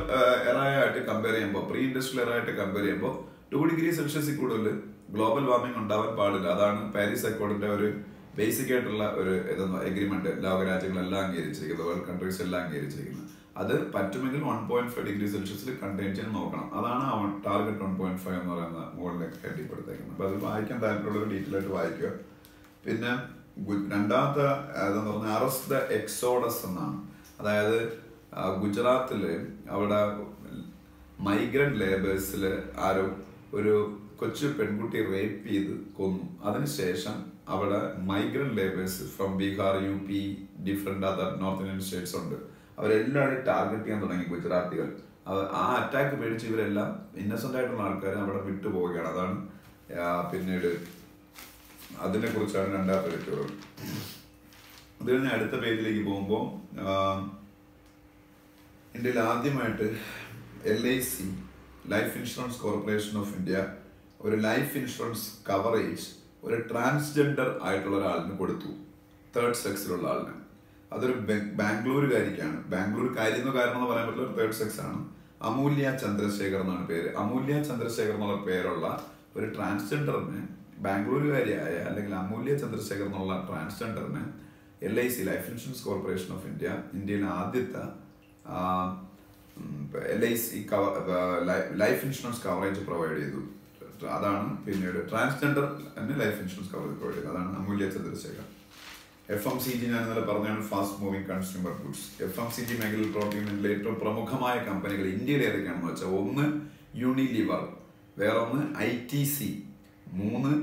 എറായിട്ട് കമ്പയർ ചെയ്യുമ്പോൾ 2 ഡിഗ്രി സെൽഷ്യസിൽ കൂടുതൽ ഗ്ലോബൽ വാർമിംഗ് ഉണ്ടാവാൻ പാടില്ല. അതാണ് പാരീസ് അക്കോർഡിന്റെ ഒരു ബേസിക് ആയിട്ടുള്ള ഒരു എഗ്രിമെന്റ് ലോകരാജ്യങ്ങളെല്ലാം അംഗീകരിച്ചിരിക്കുന്നത്, വേൾഡ് കൺട്രീസ് എല്ലാം അംഗീകരിച്ചിരിക്കുന്നത്. അത് പറ്റുമെങ്കിൽ 1.5 ഡിഗ്രി സെൽഷ്യസിൽ കണ്ടെയ്ൻ ചെയ്യാൻ നോക്കണം. അതാണ് ടാർഗറ്റ് 1.5 എന്ന് പറയുന്ന മുകളിലേക്ക് കെട്ടിപ്പെടുത്തേക്കുന്നത്. അപ്പൊ അത് വായിക്കാൻ താല്പര്യമുള്ള ഡീറ്റെയിൽ ആയിട്ട് വായിക്കുക. പിന്നെ രണ്ടാമത്തെ ഏതെന്ന് പറഞ്ഞാൽ അറസ്റ്റ് ദ എക്സോഡസ് എന്നാണ്. അതായത് ഗുജറാത്തില് അവിടെ മൈഗ്രന്റ് ലേബേഴ്സില് ആരോ ഒരു കൊച്ചു പെൺകുട്ടി റേപ്പ് ചെയ്ത് കൊന്നു. അതിനുശേഷം അവിടെ migrant labours from Bihar, UP, different other north Indian States ഉണ്ട്. അവരെല്ലാവരും ടാർഗറ്റ് ചെയ്യാൻ തുടങ്ങി ഗുജറാത്തികൾ. ആ അറ്റാക്ക് പേടിച്ച് ഇവരെല്ലാം ഇന്നസെന്റ് ആയിട്ടുള്ള ആൾക്കാരെ അവിടെ വിട്ടുപോവുകയാണ്. അതാണ് പിന്നീട് അതിനെ കുറിച്ചാണ് രണ്ടാമത്തെ എഡിറ്റോറിയൽ. അത് കഴിഞ്ഞ് അടുത്ത പേജിലേക്ക് പോകുമ്പോൾ ഇന്ത്യയിൽ ആദ്യമായിട്ട് LIC life insurance corporation of India ഒരു ലൈഫ് ഇൻഷുറൻസ് കവറേജ് ഒരു ട്രാൻസ്ജെൻഡർ ആയിട്ടുള്ള ഒരാളിന് കൊടുത്തു, തേർഡ് സെക്സിലുള്ള ആളിന്. അതൊരു ബാംഗ്ലൂരുകാരിക്കാണ്. ബാംഗ്ലൂരുകാരി എന്ന കാരണം എന്ന് പറയാൻ പറ്റില്ല, ഒരു തേർഡ് സെക്സ് ആണ്. അമൂല്യ ചന്ദ്രശേഖർ എന്നാണ് പേര്. അമൂല്യ ചന്ദ്രശേഖർ എന്നുള്ള പേരുള്ള ഒരു ട്രാൻസ്ജെൻഡറിന്, ബാംഗ്ലൂരുകാരിയായ അല്ലെങ്കിൽ അമൂല്യ ചന്ദ്രശേഖർ എന്നുള്ള ട്രാൻസ്ജെൻഡറിന് LIC life insurance corporation of India ഇന്ത്യയിലെ ആദ്യത്തെ LIC life insurance coverage provide ചെയ്തു. അതാണ് പിന്നീട് transgender life insurance coverage provide ചെയ്തത്. അതാണ് അമൂല്യ ചന്ദ്രശേഖർ. FMCG ഞാൻ ഇന്നലെ പറഞ്ഞാണ്, fast moving consumer goods. FMCG മേഖലയിൽ പ്രവർത്തിക്കുന്ന ഏറ്റവും പ്രമുഖമായ കമ്പനികൾ ഇന്ത്യയിൽ ഏതൊക്കെയാണെന്ന് വെച്ചാൽ, ഒന്ന് യൂണിലിവർ, വേറൊന്ന് ITC, 3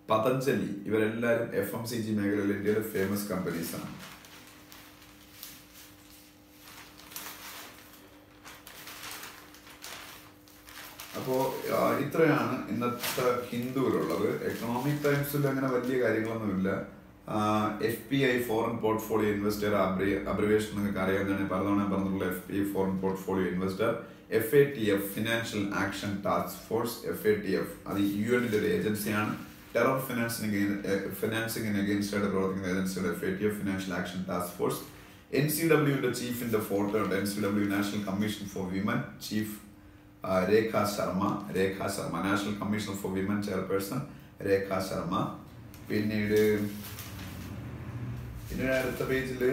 പതഞ്ജലി. ഇവരെല്ലാവരും FMCG മേഖലയിൽ ഇന്ത്യയിലെ ഫേമസ് കമ്പനീസ് ആണ്. അപ്പോൾ ഇത്രയാണ് ഇന്നത്തെ ഹിന്ദുവിലുള്ളത്. എക്കണോമിക് ടൈംസിൽ അങ്ങനെ വലിയ കാര്യങ്ങളൊന്നുമില്ല. FPI foreign portfolio investor abbreviation നിങ്ങൾക്ക് അറിയാം. ഞാൻ പലതവണ പറഞ്ഞിട്ടുള്ള FPI foreign portfolio investor. FATF financial action task force. FATF അത് UN-ന്റെ ഒരു ഏജൻസിയാണ്. ടെറർ ഫിനാൻസിംഗിന് അഗെയിൻസ്റ്റ് ആയിട്ട് പ്രവർത്തിക്കുന്ന ഏജൻസിയുടെ FATF financial action task force. NCW-ന്റെ ചീഫിന്റെ ഫോട്ടോ ഉണ്ട്. NCW national commission for women chief Rekha Sharma. National commission for women chairperson Rekha Sharma. പിന്നീട് അടുത്ത പേജില്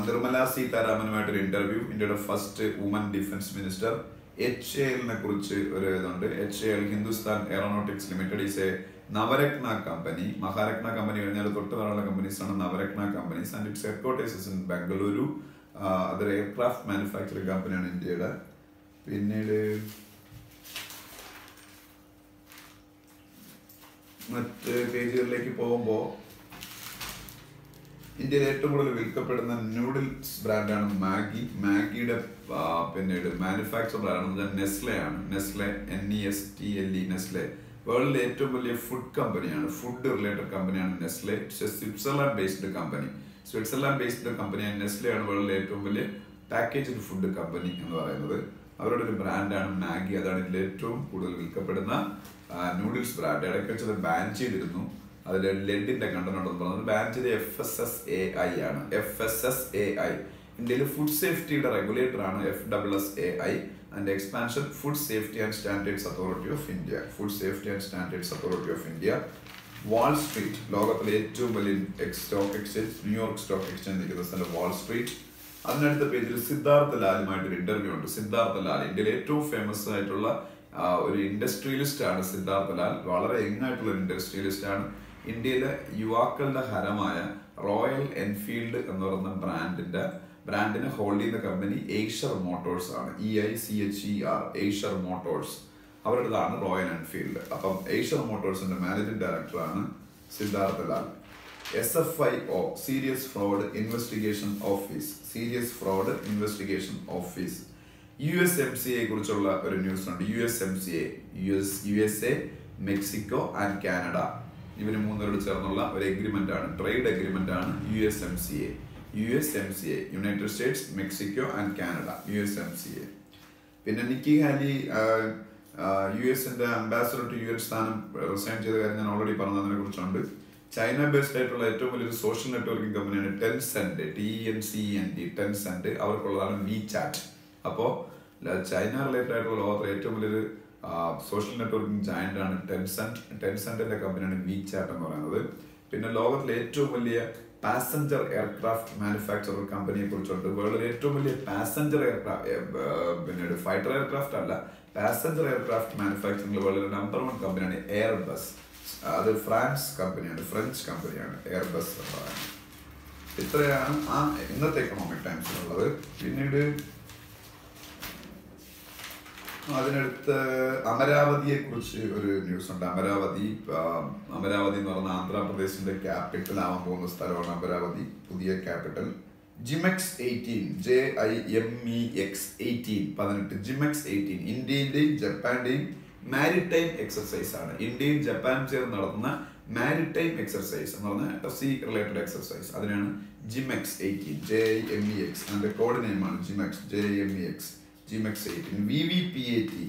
നിർമ്മല സീതാരാമനുമായിട്ടൊരു ഇന്റർവ്യൂ. ഇന്ത്യയുടെ ഫസ്റ്റ് വുമൻ ഡിഫൻസ് മിനിസ്റ്റർ. HAL-നെ കുറിച്ച് ഒരു ഇതുണ്ട്. HAL Hindustan aeronautics limited is a Navratna company. Maharatna company കഴിഞ്ഞാൽ തൊട്ട് ധാരാളം കമ്പനീസ് ആണ് Navratna companies. And its headquarters in Bengaluru. അതൊരു എയർക്രാഫ്റ്റ് മാനുഫാക്ചറിംഗ് കമ്പനിയാണ് ഇന്ത്യയുടെ. പിന്നീട് മറ്റ് പേജുകളിലേക്ക് പോകുമ്പോൾ ഇന്ത്യയിൽ ഏറ്റവും കൂടുതൽ വിൽക്കപ്പെടുന്ന നൂഡിൽസ് ബ്രാൻഡാണ് മാഗി. മാഗിയുടെ പിന്നീട് മാനുഫാക്ചറാണ് നെസ്ലെ ആണ്. നെസ്ലെ NESTLE നെസ്ലെ വേൾഡിലെ ഏറ്റവും വലിയ ഫുഡ് കമ്പനിയാണ്. ഫുഡ് റിലേറ്റഡ് കമ്പനിയാണ് Nestle. Switzerland based company. Switzerland based കമ്പനിയായ നെസ്ലെ ആണ് വേൾഡിലെ ഏറ്റവും വലിയ പാക്കേജ്ഡ് ഫുഡ് കമ്പനി എന്ന് പറയുന്നത്. അവരുടെ ഒരു ബ്രാൻഡാണ് മാഗി. അതാണ് ഇതിൽ ഏറ്റവും കൂടുതൽ വിൽക്കപ്പെടുന്ന നൂഡിൽസ് ബ്രാൻഡ്. ഇടയ്ക്ക് വെച്ചത് ബാൻ ചെയ്തിരുന്നു. അതിൽ ലെഡിന്റെ കണ്ടന്റ് ഉണ്ടെന്ന് പറഞ്ഞത് ബാൻ ചെയ്ത് FSSAI ആണ്. FSSAI ഇന്ത്യയിൽ ഫുഡ് സേഫ്റ്റിയുടെ റെഗുലേറ്റർ ആണ്. FSSAI and expansion Food Safety and Standards Authority of India. Food Safety and Standards Authority of India. Wall Street ലോകത്തിലെ ഏറ്റവും വലിയ stock exchange, New York stock exchange നിൽക്കുന്ന സ്ഥലം വാൾ സ്ട്രീറ്റ്. അതിനടുത്ത പേജിൽ സിദ്ധാർത്ഥ ലാലുമായിട്ടൊരു ഇന്റർവ്യൂ ഉണ്ട്. സിദ്ധാർത്ഥ ലാൽ ഇന്ത്യയിലെ ഏറ്റവും ഫേമസ് ആയിട്ടുള്ള ഒരു ഇൻഡസ്ട്രിയലിസ്റ്റ് ആണ് സിദ്ധാർത്ഥ ലാൽ. വളരെ യങ് ആയിട്ടുള്ള ഒരു ഇൻഡസ്ട്രിയലിസ്റ്റ് ആണ്. ഇന്ത്യയിലെ യുവാക്കളുടെ ഹരമായ റോയൽ എൻഫീൽഡ് എന്ന് പറയുന്ന ബ്രാൻഡിനെ ഹോൾഡ് ചെയ്യുന്ന കമ്പനി എയ്ഷർ മോട്ടോഴ്സ് ആണ്. EICHER എയ്ഷർ മോട്ടോഴ്സ് അവരുടേതാണ് റോയൽ എൻഫീൽഡ്. അപ്പം എയ്ഷർ മോട്ടോഴ്സിന്റെ മാനേജിംഗ് ഡയറക്ടറാണ് Siddhartha Lal. SFIO serious fraud investigation office. Serious fraud investigation office. USMCA കുറിച്ചുള്ള ഒരു ന്യൂസ് ഉണ്ട്. USMCA USA Mexico and Canada ഇവര് മൂന്നരോട് ചേർന്നുള്ള ഒരു എഗ്രിമെന്റ് ആണ്, ട്രേഡ് എഗ്രിമെന്റ് ആണ് USMCA. United States, Mexico and Canada. USMCA. പിന്നെ നിക്കി ഹാലി US-ന്റെ അംബാസഡർ ടു UN സ്ഥാനം റിസൈൻ ചെയ്ത കാര്യം ഞാൻ ഓൾറെഡി പറഞ്ഞതിനെ കുറിച്ചുണ്ട്. ചൈന ബേസ്ഡ് ആയിട്ടുള്ള ഏറ്റവും വലിയൊരു സോഷ്യൽ നെറ്റ്വർക്കിംഗ് കമ്പനിയാണ് ടെൻസെന്റ്. TENCENT Tencent. അവർക്കുള്ളതാണ് WeChat. അപ്പോൾ ചൈന റിലേറ്റഡ് ആയിട്ടുള്ള ലോകത്തിലെ ഏറ്റവും വലിയൊരു സോഷ്യൽ നെറ്റ്വർക്കിംഗ് ജയന്റ് ആണ് ടെൻസെന്റിന്റെ കമ്പനിയാണ് WeChat എന്ന് പറയുന്നത്. പിന്നെ ലോകത്തിലെ ഏറ്റവും വലിയ പാസഞ്ചർ എയർക്രാഫ്റ്റ് മാനുഫാക്ചറർ കമ്പനിയെ കുറിച്ചുണ്ട്. വേൾഡിലെ ഏറ്റവും വലിയ പാസഞ്ചർ പിന്നീട് ഫൈറ്റർ എയർക്രാഫ്റ്റ് അല്ല, പാസഞ്ചർ എയർക്രാഫ്റ്റ് മാനുഫാക്ചറിംഗ് വേൾഡിലെ നമ്പർ 1 കമ്പനിയാണ് എയർബസ്. അത് ഫ്രഞ്ച് കമ്പനിയാണ് എയർബസ് എന്ന് പറയുന്നത്. ഇത്രയാണ് ഇന്നത്തെ എക്കണോമിക് ടൈംസിലുള്ളത്. പിന്നീട് അതിനടുത്ത് അമരാവതിയെ കുറിച്ച് ഒരു ന്യൂസ് ഉണ്ട്. അമരാവതി എന്ന് പറഞ്ഞ ആന്ധ്രാപ്രദേശിന്റെ ക്യാപിറ്റൽ ആവാൻ പോകുന്ന സ്ഥലമാണ് അമരാവതി. പുതിയ ക്യാപിറ്റൽ. ജിമെക്സ് 18 ജിമെക്സ് 18 ഇന്ത്യയുടെയും ജപ്പാന്റെയും മാരിടൈം എക്സർസൈസ് ആണ്. ഇന്ത്യയും ജപ്പാനും ചേർന്ന് നടത്തുന്ന മാരിടൈം എക്സർസൈസ് എന്ന് പറഞ്ഞാൽ സീ റിലേറ്റഡ് എക്സർസൈസ്. അതിനാണ് ജിമെക്സ് 18 JIMEX. അതിന്റെ കോഡ് നെയിമാണ് JIMEX JIMEX. GMEX 18.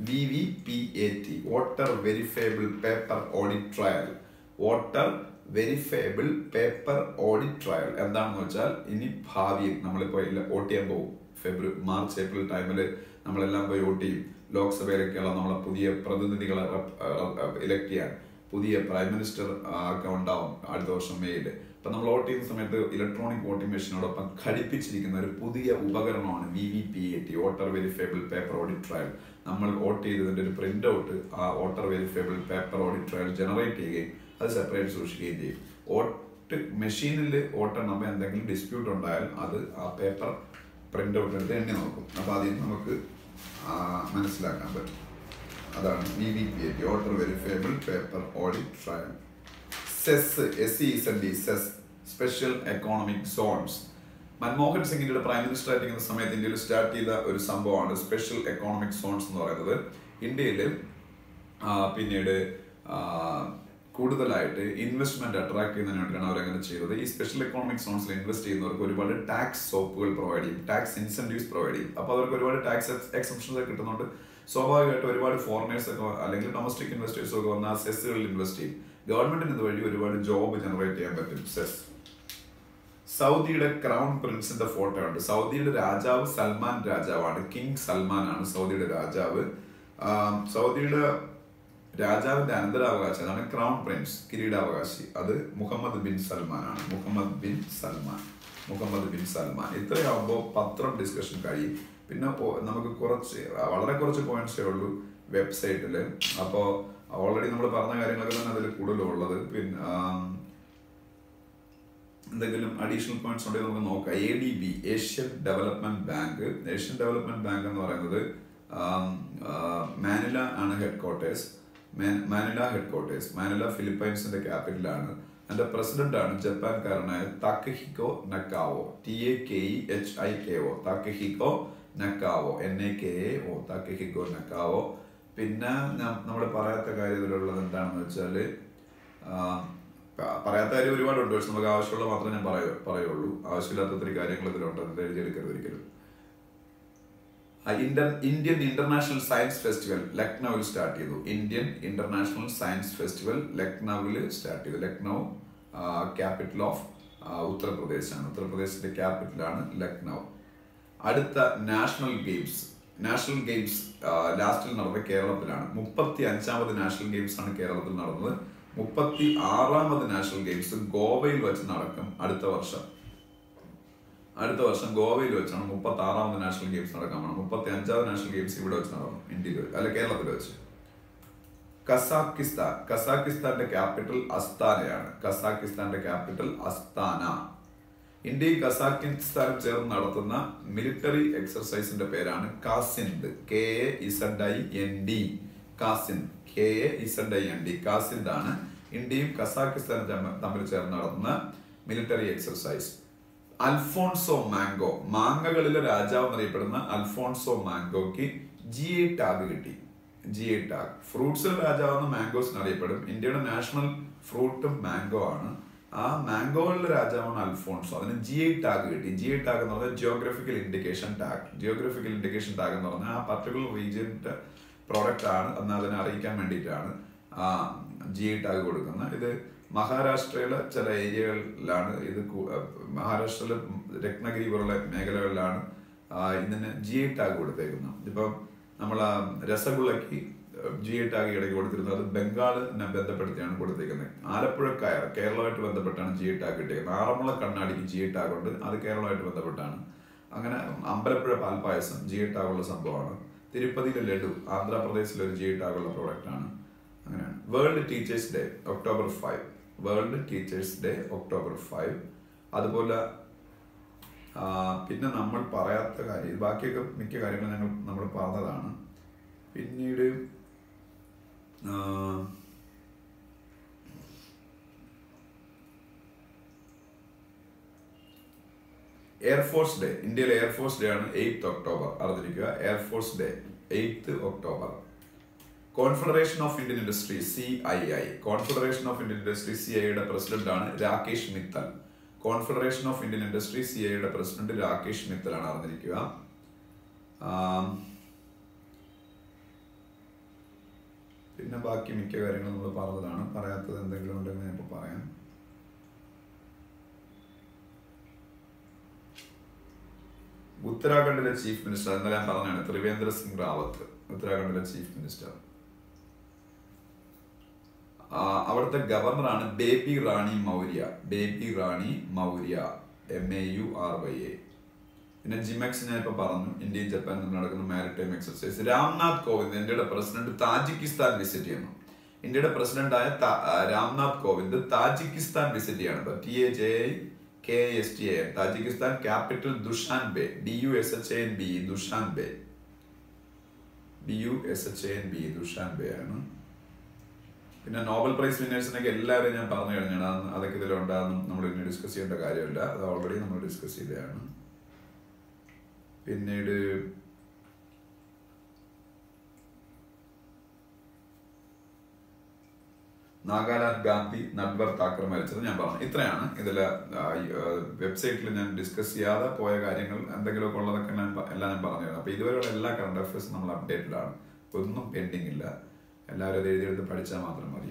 VVPAT voter verifiable paper audit trail. Voter verifiable paper audit trail എന്താണെന്ന് വെച്ചാൽ ഇനി ഭാവിയിൽ നമ്മളിപ്പോൾ വോട്ട് ചെയ്യാൻ പോകും. മാർച്ച് ഏപ്രിൽ ടൈമിൽ നമ്മളെല്ലാം പോയി വോട്ട് ചെയ്യും. ലോക്സഭയിലേക്കുള്ള നമ്മളെ പുതിയ പ്രതിനിധികളെ ഇലക്ട് ചെയ്യാൻ പുതിയ പ്രൈം മിനിസ്റ്റർ ഒക്കെ ഉണ്ടാവും അടുത്ത വർഷം മെയ്യിൽ. അപ്പം നമ്മൾ വോട്ട് ചെയ്യുന്ന സമയത്ത് ഇലക്ട്രോണിക് വോട്ടിംഗ് മെഷീനോടൊപ്പം ഘടിപ്പിച്ചിരിക്കുന്ന ഒരു പുതിയ ഉപകരണമാണ് VVPAT voter verifiable paper audit trial. നമ്മൾ വോട്ട് ചെയ്തതിൻ്റെ ഒരു പ്രിന്റ് ഔട്ട് ആ voter verifiable paper audit trial generate ചെയ്യുകയും അത് സെപ്പറേറ്റ് സൂക്ഷിക്കുകയും ചെയ്യും. വോട്ട് മെഷീനിൽ വോട്ടെണ്ണുമ്പോൾ എന്തെങ്കിലും ഡിസ്പ്യൂട്ട് ഉണ്ടായാൽ അത് ആ പേപ്പർ പ്രിന്റ് ഔട്ട് എടുത്ത് എണ്ണി നോക്കും. അപ്പോൾ അതിൽ നിന്ന് നമുക്ക് മനസ്സിലാക്കാൻ പറ്റും. അതാണ് VVPAT voter verifiable paper audit trail. SEZ special economic zones. Manmohan Singh ഇന്ത്യയുടെ പ്രൈം മിനിസ്റ്റർ ആയിരിക്കുന്ന സമയത്ത് ഇന്ത്യയിൽ സ്റ്റാർട്ട് ചെയ്ത ഒരു സംഭവമാണ് സ്പെഷ്യൽ എക്കോണമിക് സോൺസ് എന്ന് പറയുന്നത്. ഇന്ത്യയിൽ പിന്നീട് കൂടുതലായിട്ട് ഇൻവെസ്റ്റ്മെന്റ് അട്രാക്ട് ചെയ്യുന്നതിന് വേണ്ടിയാണ് അവരങ്ങനെ ചെയ്തത്. ഈ സ്പെഷ്യൽ എക്കോണമിക് സോൺസിൽ ഇൻവെസ്റ്റ് ചെയ്യുന്നവർക്ക് ഒരുപാട് ടാക്സ് സോപ്പുകൾ പ്രൊവൈഡ് ചെയ്യും, ടാക്സ് ഇൻസെന്റീവ്സ് പ്രൊവൈഡ് ചെയ്യും. അപ്പോൾ അവർക്ക് ഒരുപാട് ടാക്സ് എക്സംഷൻസ് ഒക്കെ കിട്ടുന്നുണ്ട്. സ്വാഭാവികമായിട്ട് ഒരുപാട് ഫോറിനേഴ്സ് ഒക്കെ അല്ലെങ്കിൽ ഡൊമസ്റ്റിക് ഇൻവെസ്റ്റേഴ്സ് ഒക്കെ വന്ന് ആ സെസ്സുകളിൽ ഇൻവെസ്റ്റ് ചെയ്യും. ഗവൺമെന്റിന് ഇതുവഴി ഒരുപാട് ജോബ് ജനറേറ്റ് ചെയ്യാൻ പറ്റും. സെസ്. സൗദിയുടെ ക്രൗൺ പ്രിൻസിന്റെ ഫോട്ടോ ഉണ്ട്. സൗദിയുടെ രാജാവ് സൽമാൻ രാജാവാണ്. കിങ് സൽമാൻ ആണ് സൗദിയുടെ രാജാവ്. സൗദിയുടെ രാജാവിന്റെ അനന്തരാവകാശി അതാണ് ക്രൗൺ പ്രിൻസ്, കിരീടാവകാശി. അത് മുഹമ്മദ് ബിൻ സൽമാൻ ആണ്. Muhammad bin Salman. ഇത്രയാവുമ്പോൾ പത്രം ഡിസ്കഷൻ കഴിയും. പിന്നെ നമുക്ക് വളരെ കുറച്ച് പോയിന്റ്സേ ഉള്ളൂ വെബ്സൈറ്റിൽ. അപ്പോൾ ഓൾറെഡി നമ്മൾ പറഞ്ഞ കാര്യങ്ങളൊക്കെ തന്നെ അതിൽ കൂടുതലുള്ളത്. പിന്നെ എന്തെങ്കിലും അഡീഷണൽ പോയിന്റ്സ് ഉണ്ടെങ്കിൽ നമുക്ക് നോക്കാം. ADB Asian development bank. Asian development bank എന്ന് പറയുന്നത് മാനില ആണ് headquarters. Manila headquarters. Manila ഫിലിപ്പൈൻസിന്റെ ക്യാപിറ്റലാണ്. അതിന്റെ പ്രസിഡന്റ് ആണ് ജപ്പാൻകാരനായ താക്കഹിക്കോ നക്കാവോ. TAKEHIKO താക്കഹിക്കോ നക്കാവോ. NAKAO താക്കഹിക്കോ നക്കാവോ. പിന്നെ നമ്മൾ പറയാത്ത കാര്യത്തിലുള്ളത് എന്താണെന്ന് വെച്ചാൽ, പറയാത്ത കാര്യം ഒരുപാടുണ്ട്, പക്ഷെ നമുക്ക് ആവശ്യമുള്ള മാത്രമേ ഞാൻ പറയുള്ളൂ. ആവശ്യമില്ലാത്ത ഒത്തിരി കാര്യങ്ങൾ ഇതിലുണ്ട്, അത് എഴുതിയെടുക്കരുത് ഒരിക്കലും. ഇന്ത്യൻ ഇന്റർനാഷണൽ സയൻസ് ഫെസ്റ്റിവൽ ലക്നൌവിൽ സ്റ്റാർട്ട് ചെയ്തു. ഇന്ത്യൻ ഇന്റർനാഷണൽ സയൻസ് ഫെസ്റ്റിവൽ ലക്നൌവിൽ സ്റ്റാർട്ട് ചെയ്തു. ലക്നൗ ക്യാപിറ്റൽ ഓഫ് ഉത്തർപ്രദേശാണ്. ഉത്തർപ്രദേശിന്റെ ക്യാപിറ്റലാണ് ലക്നൗ. അടുത്ത നാഷണൽ ഗെയിംസ് ലാസ്റ്റിൽ നടന്നത് കേരളത്തിലാണ്. 35ാമത് നാഷണൽ ഗെയിംസ് ആണ് കേരളത്തിൽ നടന്നത്. 36ാമത് നാഷണൽ ഗെയിംസ് ഗോവയിൽ വെച്ച് നടക്കും അടുത്ത വർഷം ഗോവയിൽ വെച്ചാണ് 36ാമത് നാഷണൽ ഗെയിംസ് നടക്കാൻ പോകണം. 35ാമത് നാഷണൽ ഗെയിംസ് ഇവിടെ വെച്ച് നടന്നു, കേരളത്തിൽ വെച്ച്. കസാക്കിസ്ഥാന്റെ ക്യാപിറ്റൽ അസ്താനയാണ്. ഇന്ത്യയും കസാക്കിസ്ഥാനും ചേർന്ന് നടത്തുന്ന മിലിറ്ററി എക്സർസൈസിന്റെ പേരാണ് കാസിൻഡ്. KAZIND. കാസിൻഡ് ആണ് ഇന്ത്യയും കസാക്കിസ്ഥാനും തമ്മിൽ ചേർന്ന് നടത്തുന്ന മിലിറ്ററി എക്സർസൈസ്. അൽഫോൺസോ മാംഗോ, മാങ്ങകളിലെ രാജാവ് എന്നറിയപ്പെടുന്ന അൽഫോൺസോ മാംഗോക്ക് GI ടാഗ് കിട്ടി. GI tag. ഫ്രൂട്ട്സിലെ രാജാവെന്ന് മാംഗോസിന് അറിയപ്പെടും. ഇന്ത്യയുടെ നാഷണൽ ഫ്രൂട്ടും മാംഗോ ആണ്. ആ മാംഗോകളിലെ രാജാവാണ് അൽഫോൺസോ. അതിന് GI ടാഗ് കിട്ടി. GI ടാഗ് എന്ന് പറഞ്ഞാൽ ജിയോഗ്രഫിക്കൽ ഇൻഡിക്കേഷൻ ടാഗ് എന്ന് പറഞ്ഞാൽ ആ പർട്ടിക്കുലർ റീജിയന്റെ പ്രോഡക്റ്റ് ആണ് എന്ന് അതിനെ അറിയിക്കാൻ വേണ്ടിയിട്ടാണ് GI ടാഗ് കൊടുക്കുന്നത്. ഇത് മഹാരാഷ്ട്രയിലെ ചില ഏരിയകളിലാണ് ഇത്. മഹാരാഷ്ട്രയിലെ രത്നഗിരി പോലുള്ള മേഖലകളിലാണ് ഇതിന് GI ടാഗ് കൊടുത്തേക്കുന്നത്. ഇപ്പം നമ്മൾ രസഗുളയ്ക്ക് GI ടാഗ് ഇടയ്ക്ക് കൊടുത്തിരുന്നത് അത് ബംഗാളിനെ ബന്ധപ്പെടുത്തിയാണ് കൊടുത്തേക്കുന്നത്. ആലപ്പുഴ കയർ കേരളമായിട്ട് ബന്ധപ്പെട്ടാണ് GI ടാഗ് കിട്ടിയത്. ആറന്മുള കണ്ണാടിക്ക് GI ടാഗ് ഉണ്ട്, അത് കേരളമായിട്ട് ബന്ധപ്പെട്ടാണ്. അങ്ങനെ അമ്പലപ്പുഴ പാൽപ്പായസം GI ടാഗുള്ള സംഭവമാണ്. തിരുപ്പതിയിലെ ലഡു ആന്ധ്രാപ്രദേശിലെ ഒരു GI ടാഗുള്ള പ്രോഡക്റ്റ് ആണ്. അങ്ങനെയാണ്. World teachers day October 5. അതുപോലെ പിന്നെ നമ്മൾ പറയാത്ത കാര്യം, ബാക്കിയൊക്കെ മിക്ക കാര്യങ്ങളും നമ്മൾ പറഞ്ഞതാണ്. പിന്നീട് എയർഫോഴ്സ് ഡേ. ഇന്ത്യയിലെ എയർഫോഴ്സ് ഡേ ആണ് 8th October. അറിഞ്ഞിരിക്കുക, air force day 8th October. Confederation of Indian industry CII. Confederation of Indian industry CIIയുടെ പ്രസിഡന്റ് ആണ് Rakesh Mittal. Confederation of Indian industry CIIയുടെ പ്രസിഡന്റ് രാകേഷ് മിത്തൽ ആണ്, അറിഞ്ഞിരിക്കുക. പിന്നെ ബാക്കി മിക്ക കാര്യങ്ങളും നമ്മൾ പറഞ്ഞതാണ്. പറയാത്തത് എന്തെങ്കിലും ഉണ്ടെങ്കിൽ ഞാൻ ഇപ്പോൾ പറയാം. ഉത്തരാഖണ്ഡിലെ ചീഫ് മിനിസ്റ്റർ, ഇന്നലെ ഞാൻ പറഞ്ഞാണ്, ത്രിവേന്ദ്ര സിംഗ് റാവത്ത്, ഉത്തരാഖണ്ഡിലെ ചീഫ് മിനിസ്റ്റർ. അവിടുത്തെ ഗവർണറാണ് ബേബി റാണി മൗര്യ. MAURYA. പിന്നെ ജിമെക്സ് ഞാൻ ഇപ്പൊ പറഞ്ഞു, ഇന്ത്യയും ജപ്പാനും തമ്മിൽ നടക്കുന്ന മാരിടൈം എക്സർസൈസ്. രാംനാഥ് കോവിന്ദ്, ഇന്ത്യയുടെ പ്രസിഡന്റ്, താജിക്കിസ്ഥാൻ വിസിറ്റ് ചെയ്യുന്നു. ഇന്ത്യയുടെ പ്രസിഡന്റായ രാംനാഥ് കോവിന്ദ് താജിക്കിസ്ഥാൻ വിസിറ്റ് ചെയ്യാണ്. TAJIKISTAN. Tajikistan capital Dushanbe. DUSHANBE Dushanbe ആണ്. പിന്നെ നോബൽ പ്രൈസ് വിന്നേഴ്സിനൊക്കെ എല്ലാവരെയും ഞാൻ പറഞ്ഞു കഴിഞ്ഞാണ്. അതൊക്കെ ഇതിലുണ്ടാകും, നമ്മൾ ഇനി ഡിസ്കസ് ചെയ്യേണ്ട കാര്യമില്ല, അത് ഓൾറെഡി നമ്മൾ ഡിസ്കസ് ചെയ്തതാണ്. പിന്നീട് നാഗാലാൻഡ് ഗാന്ധി നട്വർ താക്കർ മരിച്ചത് ഞാൻ പറഞ്ഞു. ഇത്രയാണ് ഇതില് വെബ്സൈറ്റിൽ ഞാൻ ഡിസ്കസ് ചെയ്യാതെ പോയ കാര്യങ്ങൾ. എന്തെങ്കിലുമൊക്കെ ഉള്ളതൊക്കെ എല്ലാം ഞാൻ പറഞ്ഞിരുന്നു. അപ്പൊ ഇതുവരെയുള്ള എല്ലാ കറണ്ട് അഫയേഴ്സും നമ്മൾ അപ്ഡേറ്റഡ് ആണ്. ഒന്നും പെൻഡിങ് ഇല്ല. എല്ലാവരും അത് എഴുതിയെടുത്ത് പഠിച്ചാൽ മാത്രം മതി.